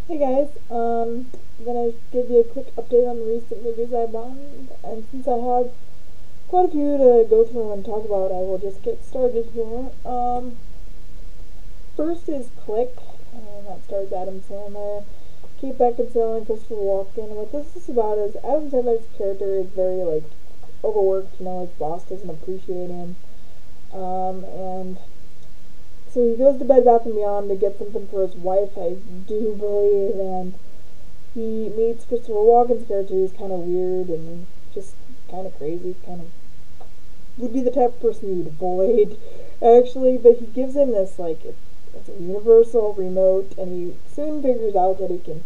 Hey guys, I'm gonna give you a quick update on the recent movies I bought, and since I have quite a few to go through and talk about, I will just get started here. First is Click, and that stars Adam Sandler, Kate Beckinsale, and Christopher Walken. What this is about is Adam Sandler's character is very overworked. His boss doesn't appreciate him, and so he goes to Bed Bath & Beyond to get something for his wife, I do believe, and he meets Christopher Walken's character, who's kind of weird and just kind of crazy, would be the type of person you would avoid, actually, but he gives him this, it's a universal remote, and he soon figures out that he can,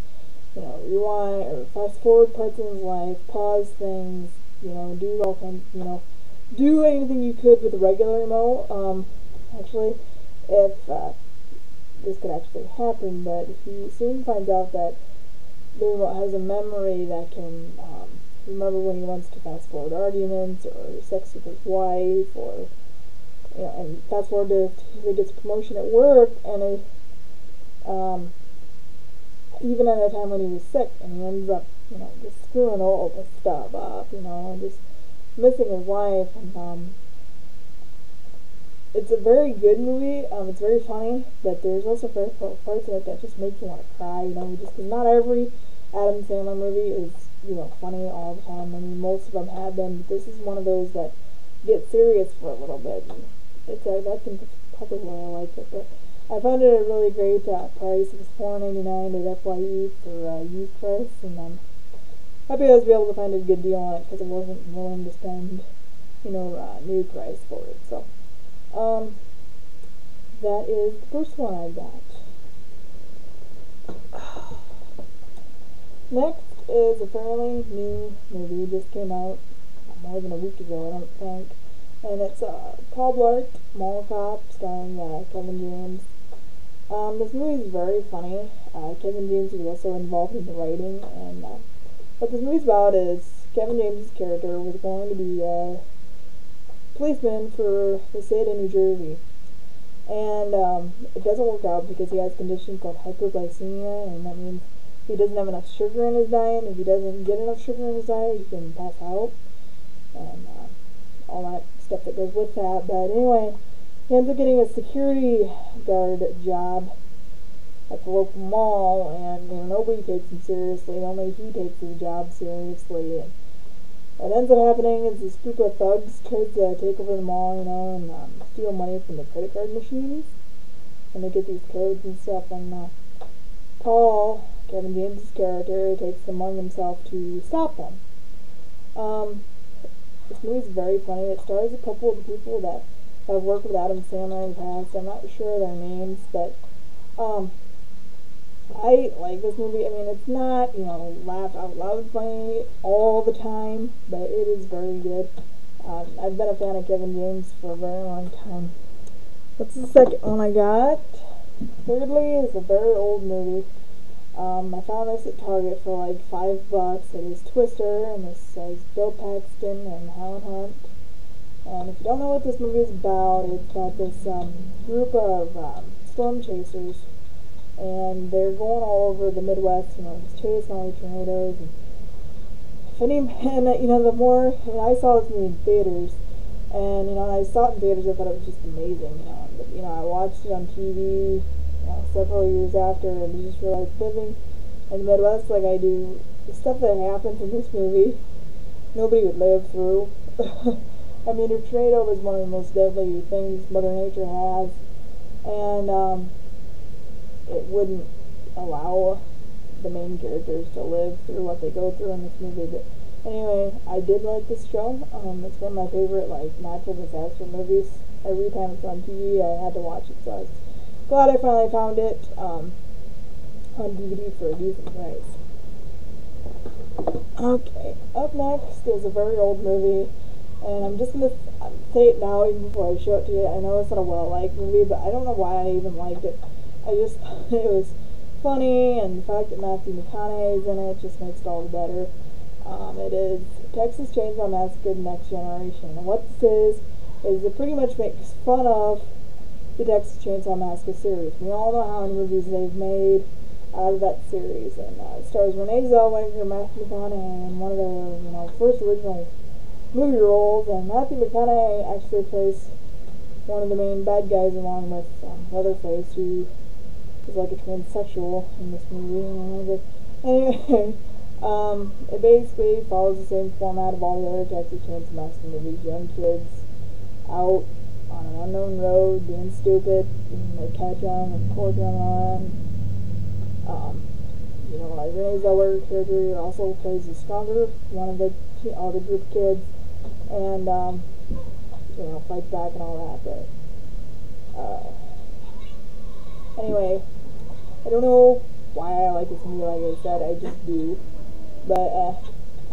rewind or fast forward parts of his life, pause things, do all kinds, do anything you could with a regular remote, actually, if this could actually happen, but he soon finds out that the remote has a memory that can remember when he wants to fast forward arguments or sex with his wife, or and fast forward to he gets a promotion at work, and even at a time when he was sick, and he ends up just screwing all this stuff up, and just missing his wife, and it's a very good movie. It's very funny, but there's also parts of it that just make you want to cry. Just because not every Adam Sandler movie is funny all the time. I mean, most of them have been, but this is one of those that get serious for a little bit. And I think that's probably why I like it. But I found it at a really great price. It was $4.99 at FYE for used price, and I'm happy I was able to find a good deal on it because I wasn't willing to spend new price for it. So. That is the first one I got. Next is a fairly new movie. It just came out more than a week ago, I don't think. And it's called Mall Cop, starring Kevin James. This movie is very funny. Kevin James was also involved in the writing, and what this movie's about is Kevin James' character was going to be policeman for the state of New Jersey, and it doesn't work out because he has a condition called hypoglycemia, and that means he doesn't have enough sugar in his diet. If he doesn't get enough sugar in his diet, he can pass out, and all that stuff that goes with that. But anyway, he ends up getting a security guard job at the local mall, and nobody takes him seriously. Only he takes his job seriously, and what ends up happening is this group of thugs tries to take over the mall, and steal money from the credit card machines, and they get these codes and stuff, and Paul, Kevin James' character, takes it among himself to stop them. This movie's very funny. It stars a couple of people that have worked with Adam Sandler in the past. I'm not sure their names, but I like this movie. I mean, it's not, laugh out loud funny all the time, but it is very good. I've been a fan of Kevin James for a very long time. What's the second one I got? Thirdly is a very old movie. I found this at Target for like $5. It is Twister, and this says Bill Paxton and Helen Hunt. And if you don't know what this movie is about, it's about this group of storm chasers, and they're going all over the Midwest, just chasing all the tornadoes. And if any man, the more, I saw this movie in theaters, and when I saw it in theaters, I thought it was just amazing, but I watched it on TV, several years after, and just realized living in the Midwest like I do, the stuff that happens in this movie, nobody would live through. I mean, a tornado is one of the most deadly things Mother Nature has, and it wouldn't allow the main characters to live through what they go through in this movie. But anyway, I did like this show. It's one of my favorite natural disaster movies. Every time it's on TV, I had to watch it, so I was glad I finally found it on DVD for a decent price. Okay, up next is a very old movie, and I'm just going to say it now even before I show it to you. I know it's not a well-liked movie, but I don't know why I even liked it. I just thought it was funny, and the fact that Matthew McConaughey is in it just makes it all the better. It is Texas Chainsaw Massacre: The Next Generation, and what this is it pretty much makes fun of the Texas Chainsaw Massacre series. We all know how many movies they've made, out of that series, and it stars Renee Zellweger, Matthew McConaughey, in one of their first original movie roles, and Matthew McConaughey actually plays one of the main bad guys along with Leatherface, who is like a transsexual in this movie. But anyway, it basically follows the same format of all the other Texas Chainsaw Massacre movies. Young kids out on an unknown road being stupid, and they catch them and torture them on. Like Renee Zellweger character also plays the stronger one of the group of kids, and fights back and all that. But anyway, I don't know why I like this movie. Like I said, I just do. But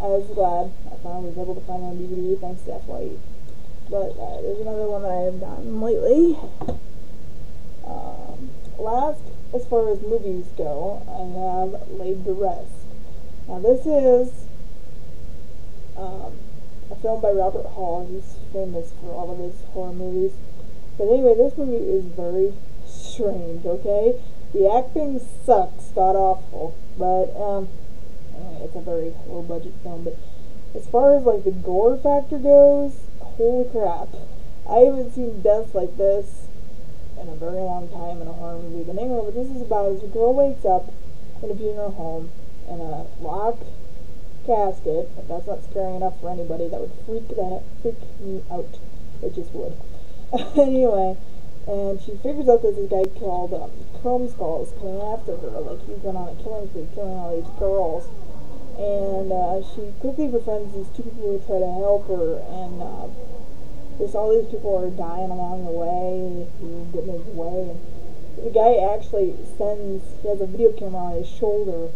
I was glad I finally was able to find it on DVD thanks to FYE. But there's another one that I have gotten lately. Last, as far as movies go, I have Laid to Rest. Now this is a film by Robert Hall. He's famous for all of his horror movies. But anyway, this movie is very strange, okay? The acting sucks, god awful, but anyway, it's a very low budget film. But as far as like the gore factor goes, holy crap, I haven't seen death like this in a very long time in a horror movie. But anyway, what this is about is a girl wakes up in a funeral home in a locked casket. If that's not scary enough for anybody, that would freak me out. It just would. Anyway, and she figures out that this guy called Chrome Skull is coming after her. Like, he's been on a killing spree, killing all these girls. And she quickly befriends these two people who try to help her, and there's all these people are dying along the way, who get in his way. And the guy actually he has a video camera on his shoulder,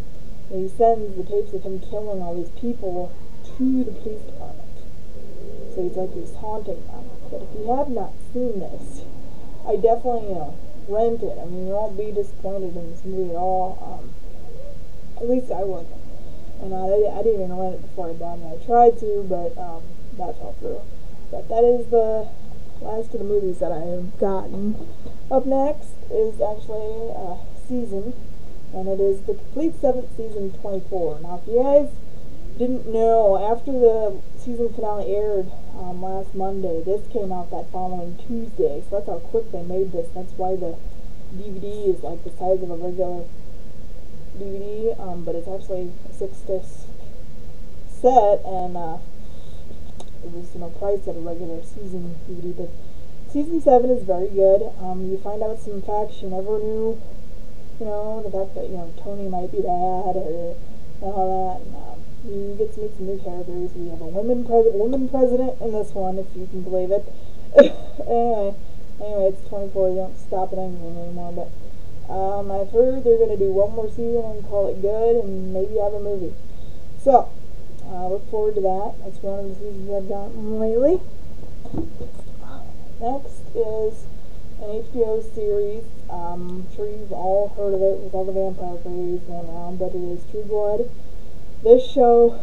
and he sends the tapes of him killing all these people to the police department. So he's haunting them. But if you have not seen this, I definitely, rent it. I mean, you won't be disappointed in this movie at all. At least I wasn't. And I didn't even rent it before I done it. I tried to, but that fell through. But that is the last of the movies that I have gotten. Up next is actually Season, and it is the complete 7th season, 24. Now, if you guys didn't know, after the season finale aired last Monday, this came out that following Tuesday, so that's how quick they made this. That's why the DVD is like the size of a regular DVD, but it's actually a 6-disc set, and it was priced at a regular season DVD. But season 7 is very good. You find out some facts you never knew. The fact that Tony might be bad and all that. And you get to meet some new characters. We have a woman president in this one, if you can believe it. anyway, it's 24. You don't stop at anything anymore. But I've heard they're going to do one more season and call it good, and maybe have a movie. So look forward to that. That's one of the seasons I've gotten lately. Next is an HBO series. I'm sure you've all heard of it with all the vampire craze going around, but it is True Blood. This show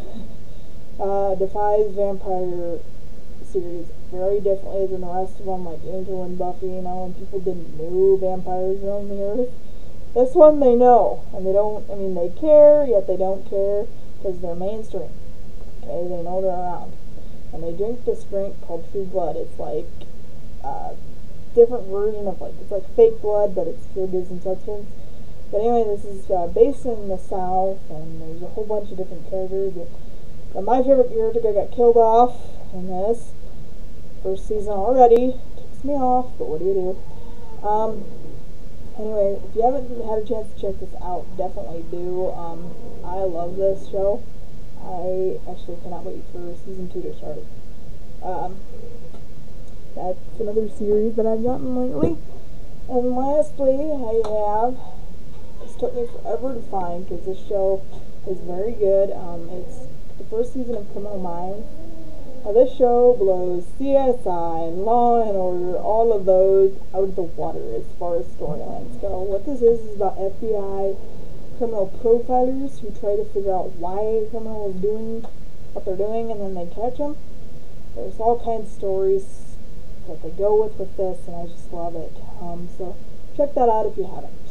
defies vampire series very differently than the rest of them, like Angel and Buffy, and people didn't know vampires roam the earth. This one they know, and they care, yet they don't care, because they're mainstream. Okay, they know they're around. And they drink this drink called True Blood. It's like a different version of it's like fake blood, but it still gives some substance. But anyway, this is based in the South, and there's a whole bunch of different characters. But my favorite character got killed off in this first season already. Ticks me off, but what do you do? Anyway, if you haven't had a chance to check this out, definitely do. I love this show. I actually cannot wait for season 2 to start. That's another series that I've gotten lately. And lastly, this took me forever to find, because this show is very good. It's the first season of Criminal Minds. Now, this show blows CSI and Law and Order, all of those, out of the water as far as storylines go. What this is about FBI criminal profilers who try to figure out why a criminal is doing what they're doing, and then they catch them. There's all kinds of stories that they go with this, and I just love it. So check that out if you haven't.